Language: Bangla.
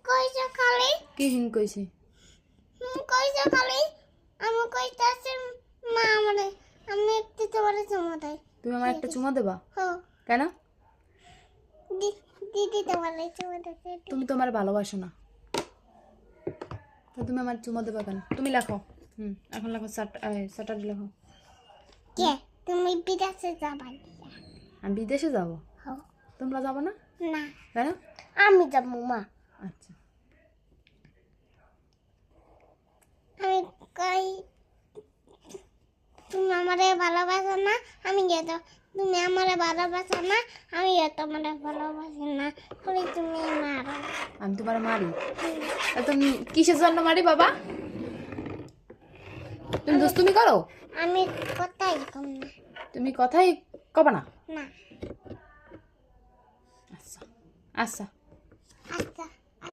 কইছো খালি কি হিং কইছি? কইছো খালি আমি কইতাছি মা আমারে আমি একটু তোমারে চুমা দেই। তুমি আমার একটা চুমা দেবা? হো কেন? দিদি তোমারে চুমা দিতে। তুমি তো আমার ভালোবাসো না, তো তুমি আমার চুমা দেবা কেন? তুমি লেখো। এখন লেখো স্যাটারডে লেখো। কে তুমি বিদেশে যাবা? আমি বিদেশে যাব? হো তোমরা যাবো না? না কেন? আমি যাবো মা। আচ্ছা, আমি কই তুমি আমারে ভালোবাসো না, আমি এত তুমি আমারে ভালোবাসো না, আমি তোমারে ভালোবাসি না, খালি তুমি মারো। আমি তোমার মারি? তুমি কিসের জন্য মারি বাবা? তুমি দুষ্টুমি করো? আমি কোথায় কম না। তুমি কথাই কবা না? না আচ্ছা আচ্ছা। আচ্ছা